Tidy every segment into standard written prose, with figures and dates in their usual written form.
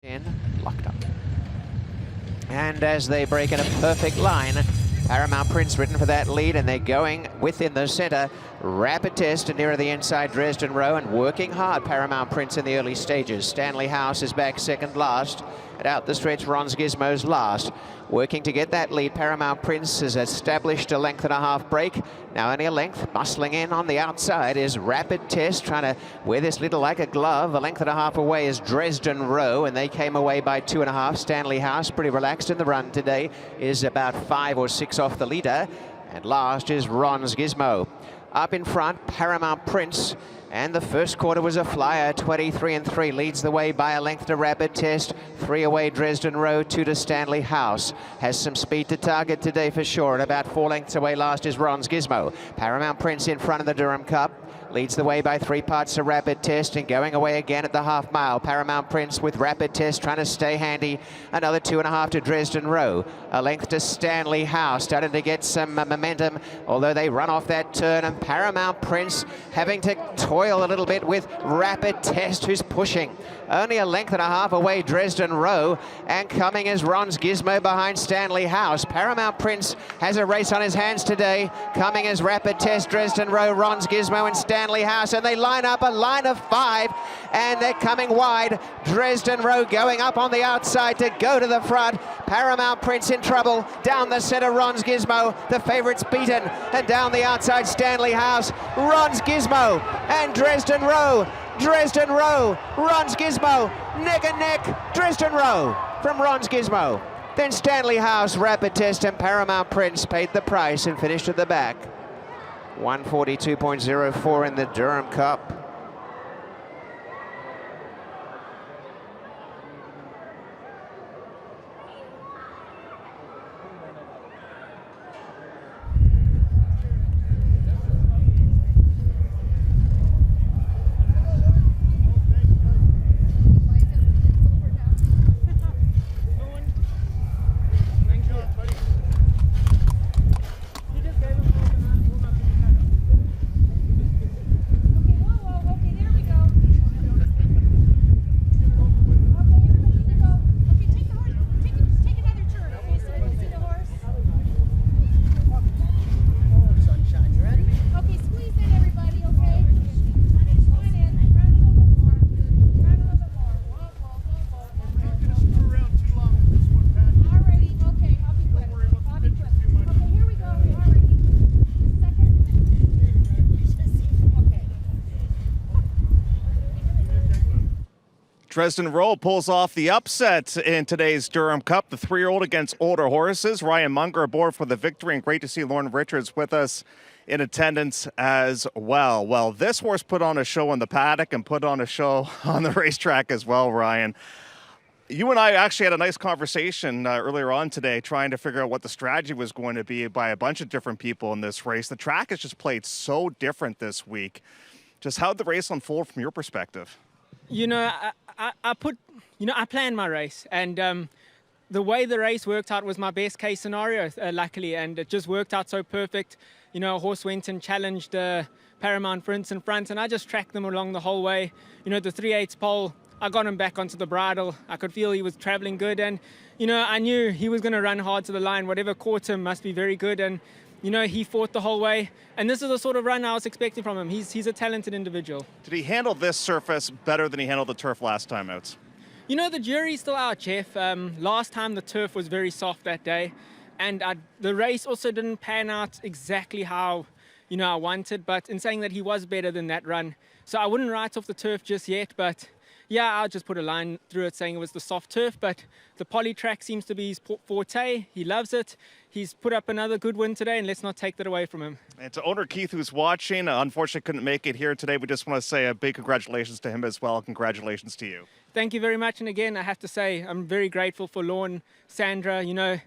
in, locked up. And as they break in a perfect line, Paramount Prince ridden for that lead, and they're going within the center. Rapid Test and nearer the inside, Dresden Row, and working hard, Paramount Prince in the early stages. Stanley House is back second last. And out the stretch, Ron's Gizmo's last. Working to get that lead, Paramount Prince has established a length and a half break. Now only a length, bustling in on the outside is Rapid Test, trying to wear this little like a glove. A length and a half away is Dresden Row, and they came away by 2.5. Stanley House, pretty relaxed in the run today, is about 5 or 6 off the leader. And last is Ron's Gizmo. Up in front, Paramount Prince. And the first quarter was a flyer, 23-3, leads the way by a length to Rapid Test. 3 away, Dresden Row, 2 to Stanley House. Has some speed to target today for sure, and about 4 lengths away last is Ron's Gizmo. Paramount Prince in front of the Durham Cup. Leads the way by 3 parts to Rapid Test, and going away again at the half mile. Paramount Prince with Rapid Test trying to stay handy. Another 2.5 to Dresden Row. A length to Stanley House, starting to get some momentum, although they run off that turn. And Paramount Prince having to toil a little bit with Rapid Test, who's pushing. Only a length and a half away, Dresden Row, and coming is Ron's Gizmo behind Stanley House. Paramount Prince has a race on his hands today. Coming is Rapid Test, Dresden Row, Ron's Gizmo, and Stanley House, and they line up a line of 5, and they're coming wide. Dresden Row going up on the outside to go to the front. Paramount Prince in trouble. Down the center, Ron's Gizmo. The favorite's beaten, and down the outside, Stanley House. Ron's Gizmo and Dresden Row. Dresden Row, Ron's Gizmo, neck and neck, Dresden Row from Ron's Gizmo. Then Stanley House, Rapid Test, and Paramount Prince paid the price and finished at the back. 142.04 in the Durham Cup. Dresden Row pulls off the upset in today's Durham Cup. The 3-year-old against older horses. Ryan Munger aboard for the victory, and great to see Lauren Richards with us in attendance as well. Well, this horse put on a show in the paddock and put on a show on the racetrack as well, Ryan. You and I actually had a nice conversation earlier on today trying to figure out what the strategy was going to be by a bunch of different people in this race. The track has just played so different this week. Just how'd the race unfold from your perspective? You know, I planned my race, and the way the race worked out was my best case scenario, luckily, and it just worked out so perfect. You know, a horse went and challenged Paramount Prince in front, and I just tracked them along the whole way. You know, the 3/8 pole, I got him back onto the bridle. I could feel he was traveling good, and, you know, I knew he was going to run hard to the line. Whatever caught him must be very good, and, you know, he fought the whole way. And this is the sort of run I was expecting from him. He's a talented individual. Did he handle this surface better than he handled the turf last time out? You know, the jury's still out, Jeff. Last time the turf was very soft that day. And the race also didn't pan out exactly how, you know, I wanted. But in saying that, he was better than that run. So I wouldn't write off the turf just yet. But yeah, I'll just put a line through it saying it was the soft turf. But the poly track seems to be his forte. He loves it. He's put up another good win today, and let's not take that away from him. And to owner Keith, who's watching, unfortunately couldn't make it here today. We just want to say a big congratulations to him as well. Congratulations to you. Thank you very much. And again, I have to say, I'm very grateful for Lorne, Sandra. You know,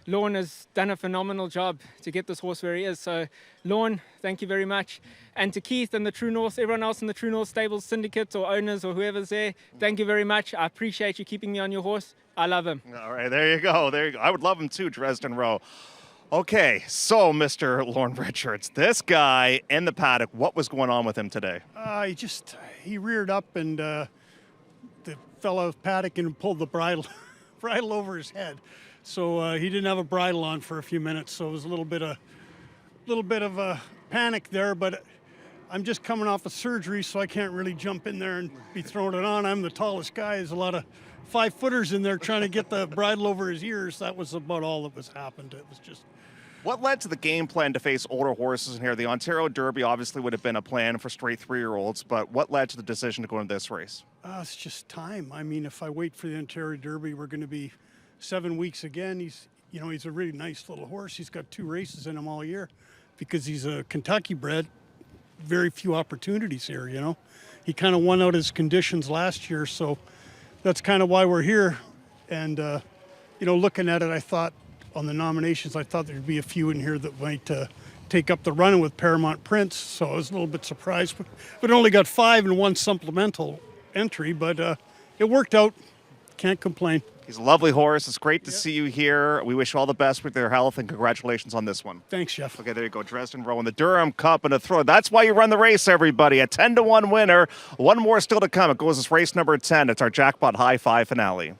Lorne has done a phenomenal job to get this horse where he is. So, Lorne, thank you very much. And to Keith and the True North, everyone else in the True North Stables Syndicate or owners or whoever's there, thank you very much. I appreciate you keeping me on your horse. I love him. All right, there you go. There you go. I would love him too, Dresden Row. Okay, so Mr. Lauren Richards, this guy in the paddock, what was going on with him today? He reared up, and the fell out of paddock and pulled the bridle over his head. So he didn't have a bridle on for a few minutes. So it was a little bit of a panic there. But I'm just coming off of surgery, so I can't really jump in there and be throwing it on. I'm the tallest guy. There's a lot of 5-footers in there trying to get the bridle over his ears. That was about all that was happened. It was just. What led to the game plan to face older horses in here? The Ontario Derby obviously would have been a plan for straight 3-year-olds, but what led to the decision to go into this race? It's just time. I mean, if I wait for the Ontario Derby, we're going to be 7 weeks again. He's a really nice little horse. He's got 2 races in him all year because he's a Kentucky bred. Very few opportunities here, He kind of won out his conditions last year, so that's kind of why we're here. And, looking at it, I thought on the nominations, I thought there'd be a few in here that might take up the running with Paramount Prince, so I was a little bit surprised. But only got 5 and 1 supplemental entry, but it worked out. Can't complain. He's a lovely horse. It's great to see you here. We wish you all the best with your health, and congratulations on this one. Thanks, Jeff. Okay, there you go. Dresden Rowe in the Durham Cup and a throw. That's why you run the race, everybody. A 10-1 winner. One more still to come. It goes as race number 10. It's our Jackpot High Five finale.